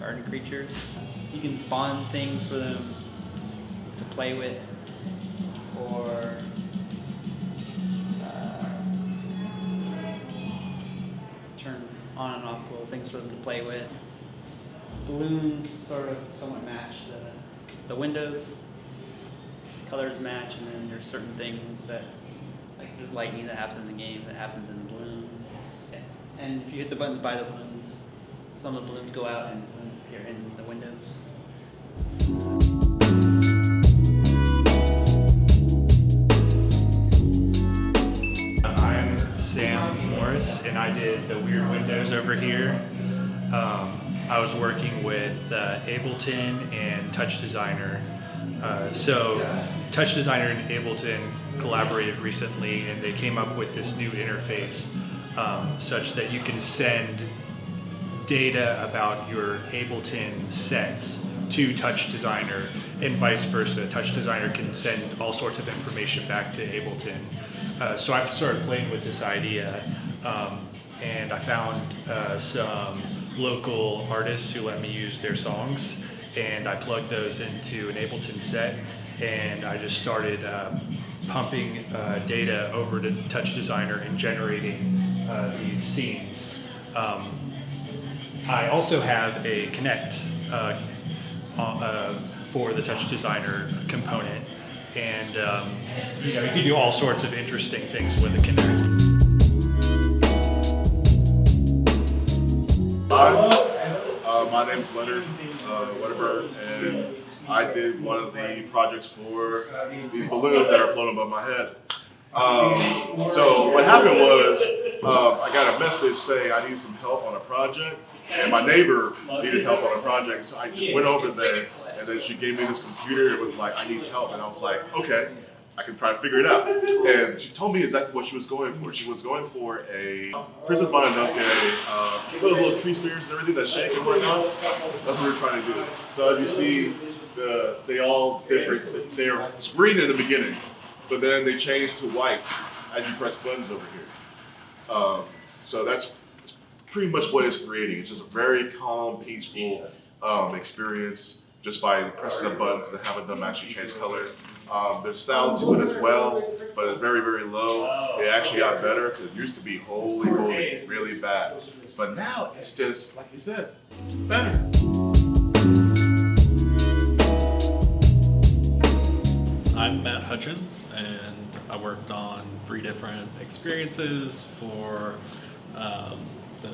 garden creatures. You can spawn things for them to play with, or turn on and off little things for them to play with. Balloons sort of somewhat match the windows. Colors match, and then there's certain things that, like there's lightning that happens in the game that happens in the balloons. And if you hit the buttons by the balloons, some of the balloons go out and balloons appear in the windows. I'm Sam Morris, and I did the weird windows over here. I was working with Ableton and Touch Designer. So Touch Designer and Ableton collaborated recently, and they came up with this new interface such that you can send data about your Ableton sets to Touch Designer and vice versa. Touch Designer can send all sorts of information back to Ableton. So I started playing with this idea, and I found some local artists who let me use their songs, and I plugged those into an Ableton set, and I just started pumping data over to Touch Designer and generating these scenes. I also have a Kinect for the Touch Designer component, and you can do all sorts of interesting things with a Kinect. Hi, my name's Leonard Wedderburg, and I did one of the projects for these balloons that are floating above my head. So what happened was I got a message saying I need some help on a project, and my neighbor needed help on a project, so I just went over there, and then she gave me this computer. It was like, I need help, and I was like, okay, I can try to figure it out. And she told me exactly what she was going for. She was going for a Princess Mononoke, little tree spirits and everything that shake and whatnot. That's what we were trying to do. So as you see, they all different. They're green in the beginning, but then they change to white as you press buttons over here. So that's pretty much what it's creating. It's just a very calm, peaceful experience just by pressing the buttons and having them actually change color. There's sound to it as well, but it's very, very low. It actually got better because it used to be holy moly, really bad. But now it's just, like you said, better. I'm Matt Hutchins, and I worked on 3 different experiences for the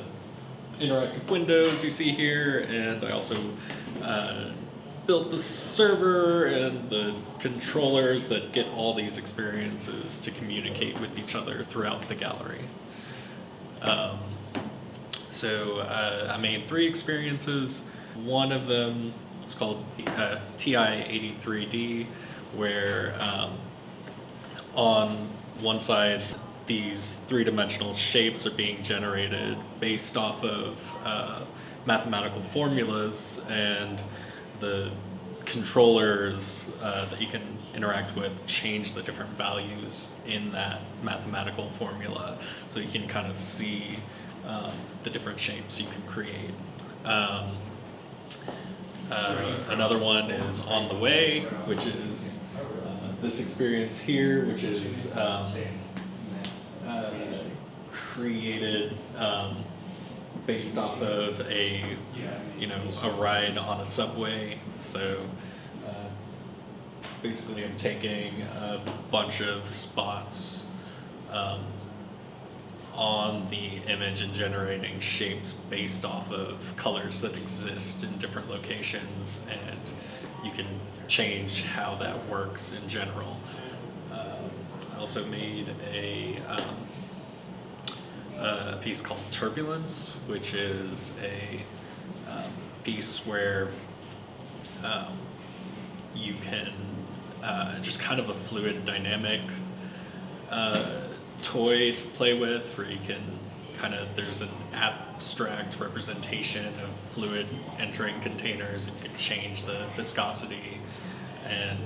interactive windows you see here, and I also built the server and the controllers that get all these experiences to communicate with each other throughout the gallery. So I made 3 experiences. One of them is called TI-83D, where on one side these 3-dimensional shapes are being generated based off of mathematical formulas, and the controllers that you can interact with change the different values in that mathematical formula, so you can kind of see the different shapes you can create. Another one is On the Way, which is this experience here, which is created based off of a ride on a subway. So basically I'm taking a bunch of spots on the image and generating shapes based off of colors that exist in different locations, and you can change how that works in general. I also made a piece called Turbulence, which is a piece where you can just kind of a fluid dynamic toy to play with, where you can there's an abstract representation of fluid entering containers, and you can change the viscosity and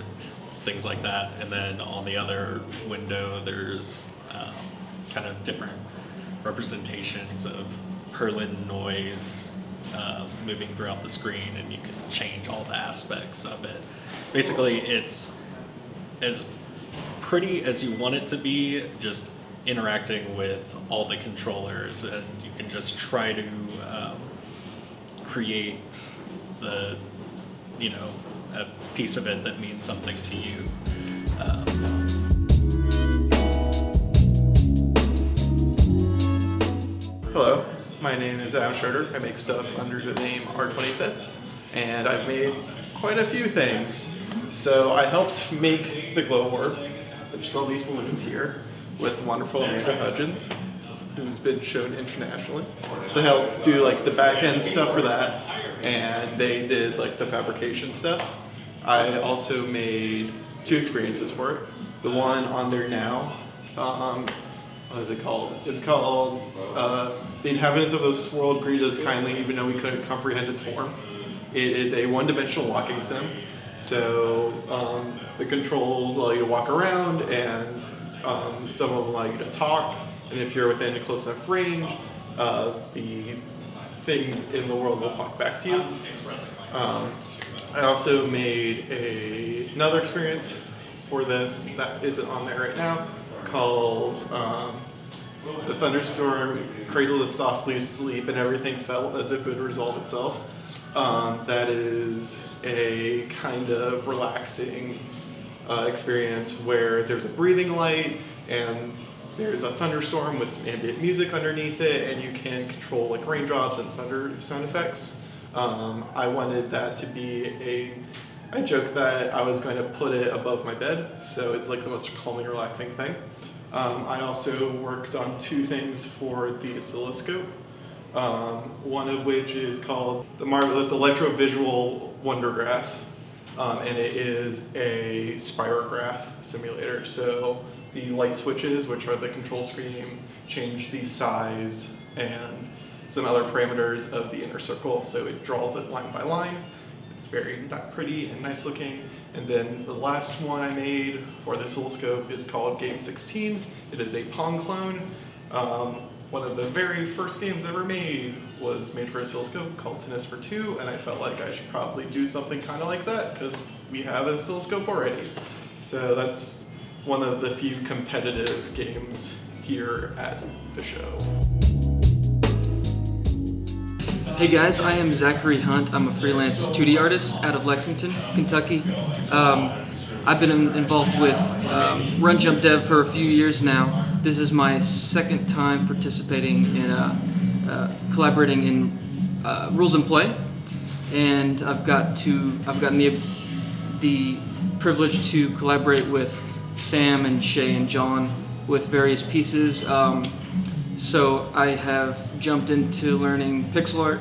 things like that. And then on the other window there's kind of different representations of Perlin noise moving throughout the screen, and you can change all the aspects of it. Basically, it's as pretty as you want it to be, just interacting with all the controllers, and you can just try to create a piece of it that means something to you. Hello, my name is Adam Schroeder. I make stuff under the name R25th, and I've made quite a few things. So I helped make the glow orb, which is all these balloons here, with the wonderful Amanda Hutchins, who's been shown internationally. So I helped do like the back end stuff for that, and they did like the fabrication stuff. I also made 2 experiences for it. The one on there now, what is it called? It's called The Inhabitants of This World Greeted Us Kindly Even Though We Couldn't Comprehend Its Form. It is a one-dimensional walking sim. So the controls allow you to walk around, and some of them allow you to talk. And if you're within a close enough range, the things in the world will talk back to you. I also made another experience for this that isn't on there right now, called The Thunderstorm Cradled us softly asleep and everything felt as if it would resolve itself. That is a kind of relaxing experience where there's a breathing light and there's a thunderstorm with some ambient music underneath it, and you can control like raindrops and thunder sound effects. I wanted that to be I joked that I was going to put it above my bed, so it's like the most calming, relaxing thing. I also worked on 2 things for the oscilloscope, one of which is called the Marvelous Electrovisual Wondergraph, and it is a spirograph simulator. So the light switches, which are the control screen, change the size and some other parameters of the inner circle, so it draws it line by line. It's very pretty and nice looking. And then the last one I made for the oscilloscope is called Game 16. It is a Pong clone. One of the very first games ever made was made for oscilloscope, called Tennis for Two, and I felt like I should probably do something kind of like that because we have an oscilloscope already. So that's one of the few competitive games here at the show. Hey guys, I am Zachary Hunt. I'm a freelance 2D artist out of Lexington, Kentucky. I've been involved with RunJumpDev for a few years now. This is my 2nd time participating in collaborating in Rules and Play, and I've gotten the privilege to collaborate with Sam and Shay and John with various pieces. So I have jumped into learning pixel art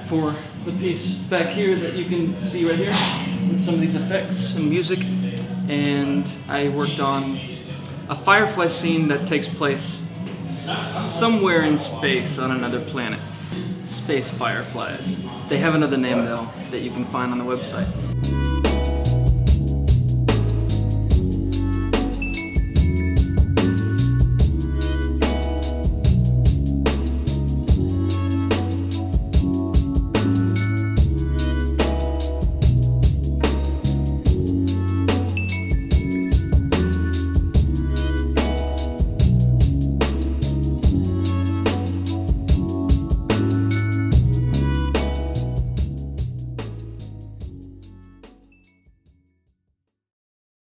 for the piece back here that you can see right here with some of these effects and music. And I worked on a firefly scene that takes place somewhere in space on another planet. Space fireflies. They have another name though that you can find on the website.